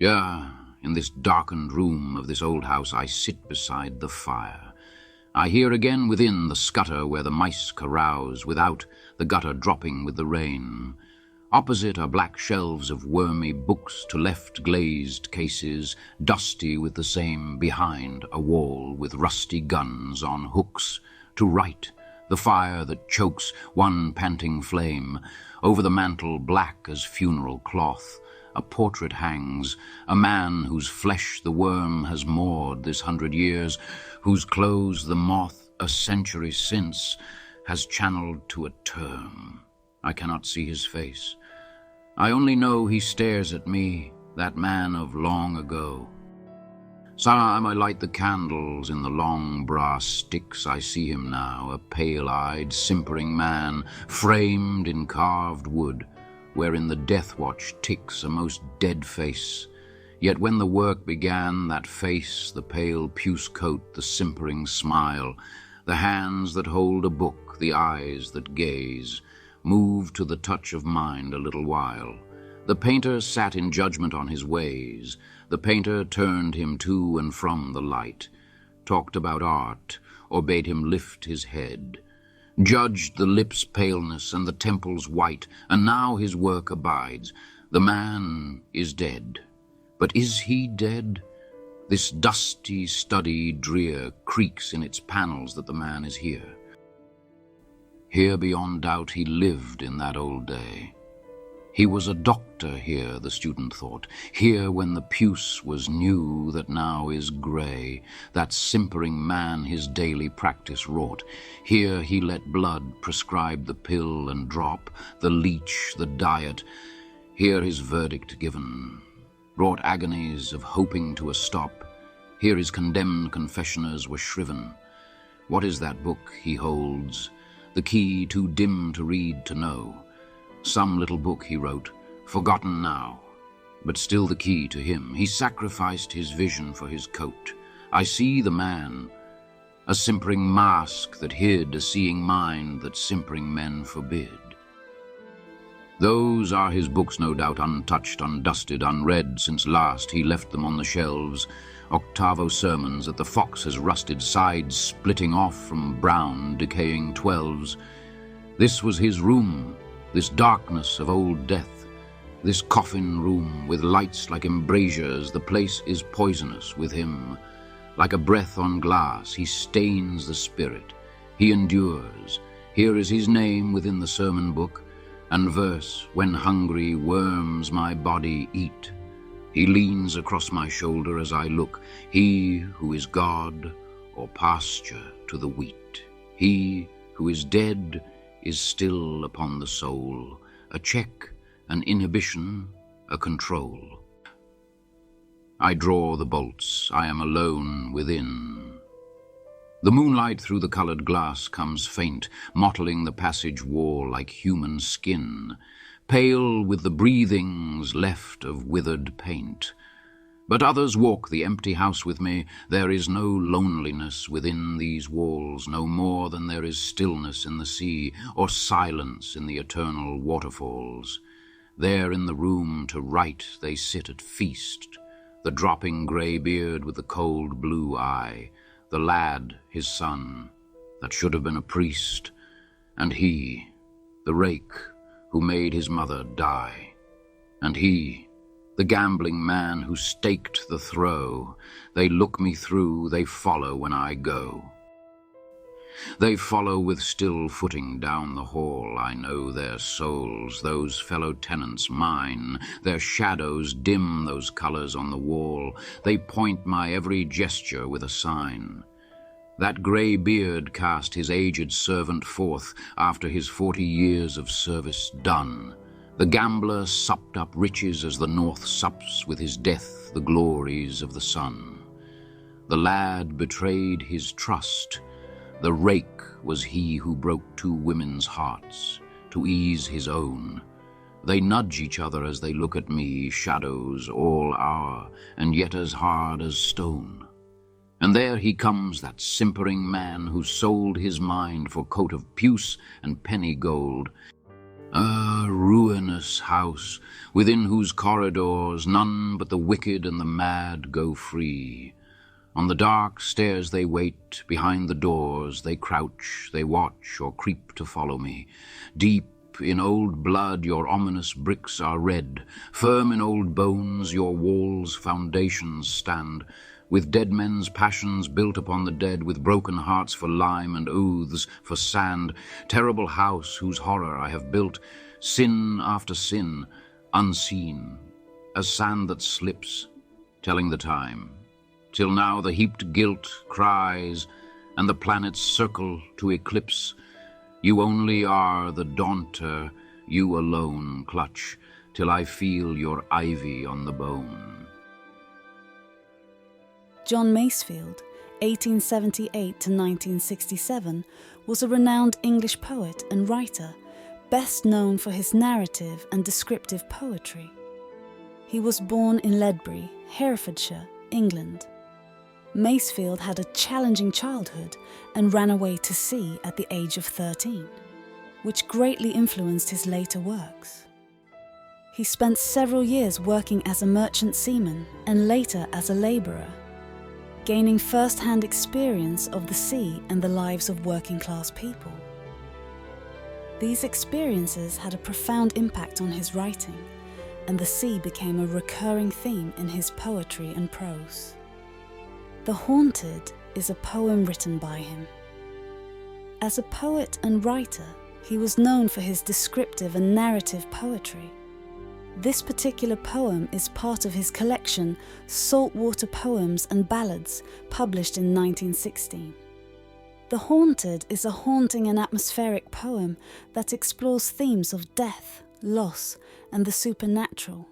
Yeah, in this darkened room of this old house I sit beside the fire. I hear again within the scutter where the mice carouse, without the gutter dropping with the rain. Opposite are black shelves of wormy books, to left glazed cases, dusty with the same, behind a wall with rusty guns on hooks. To right, the fire that chokes one panting flame. Over the mantel, black as funeral cloth, a portrait hangs, a man whose flesh the worm has gnawed this 100 years, whose clothes the moth a century since has channeled to a term. I cannot see his face. I only know he stares at me, that man of long ago. Time I light the candles in the long brass sticks, I see him now, a pale-eyed, simpering man, framed in carved wood, wherein the death watch ticks a most dead face. Yet when the work began, that face, the pale puce coat, the simpering smile, the hands that hold a book, the eyes that gaze, moved to the touch of mind a little while. The painter sat in judgment on his ways. The painter turned him to and from the light, talked about art, or bade him lift his head, judged the lips' paleness and the temples' white, and now his work abides. The man is dead. But is he dead? This dusty study drear creaks in its panels that the man is here. Here beyond doubt he lived in that old day. He was a doctor here, the student thought, here when the puce was new that now is grey, that simpering man his daily practice wrought. Here he let blood prescribe the pill and drop, the leech, the diet. Here his verdict given, wrought agonies of hoping to a stop. Here his condemned confessioners were shriven. What is that book he holds? The key too dim to read to know. Some little book he wrote, forgotten now, but still the key to him. He sacrificed his vision for his coat. I see the man, a simpering mask that hid a seeing mind that simpering men forbid. Those are his books, no doubt, untouched, undusted, unread since last he left them on the shelves. Octavo sermons that the fox has rusted, sides splitting off from brown, decaying 12s. This was his room, this darkness of old death, this coffin room with lights like embrasures. The place is poisonous with him. Like a breath on glass, he stains the spirit. He endures. Here is his name within the sermon book, and verse, when hungry worms my body eat. He leans across my shoulder as I look, he who is God or pasture to the wheat. He who is dead is still upon the soul, a check, an inhibition, a control. I draw the bolts. I am alone within. The moonlight through the colored glass comes faint, mottling the passage wall like human skin, pale with the breathings left of withered paint. But others walk the empty house with me. There is no loneliness within these walls, no more than there is stillness in the sea, or silence in the eternal waterfalls. There in the room to right they sit at feast, the dropping grey beard with the cold blue eye, the lad, his son, that should have been a priest, and he, the rake, who made his mother die, and he, the gambling man who staked the throw. They look me through, they follow when I go. They follow with still footing down the hall. I know their souls, those fellow tenants mine. Their shadows dim those colors on the wall. They point my every gesture with a sign. That grey beard cast his aged servant forth after his 40 years of service done. The gambler supped up riches as the north sups with his death the glories of the sun. The lad betrayed his trust. The rake was he who broke 2 women's hearts to ease his own. They nudge each other as they look at me, shadows all our, and yet as hard as stone. And there he comes, that simpering man who sold his mind for coat of puce and penny gold. A ruinous house, within whose corridors none but the wicked and the mad go free. On the dark stairs they wait, behind the doors they crouch, they watch or creep to follow me. Deep in old blood your ominous bricks are red, firm in old bones your walls' foundations stand, with dead men's passions built upon the dead, with broken hearts for lime and oaths for sand. Terrible house whose horror I have built, sin after sin, unseen, as sand that slips, telling the time. Till now the heaped guilt cries, and the planets circle to eclipse. You only are the daunter, you alone clutch, till I feel your ivy on the bone. John Masefield, 1878 to 1967, was a renowned English poet and writer, best known for his narrative and descriptive poetry. He was born in Ledbury, Herefordshire, England. Masefield had a challenging childhood and ran away to sea at the age of 13, which greatly influenced his later works. He spent several years working as a merchant seaman and later as a labourer, gaining first-hand experience of the sea and the lives of working-class people. These experiences had a profound impact on his writing, and the sea became a recurring theme in his poetry and prose. The Haunted is a poem written by him. As a poet and writer, he was known for his descriptive and narrative poetry. This particular poem is part of his collection Saltwater Poems and Ballads, published in 1916. The Haunted is a haunting and atmospheric poem that explores themes of death, loss, and the supernatural.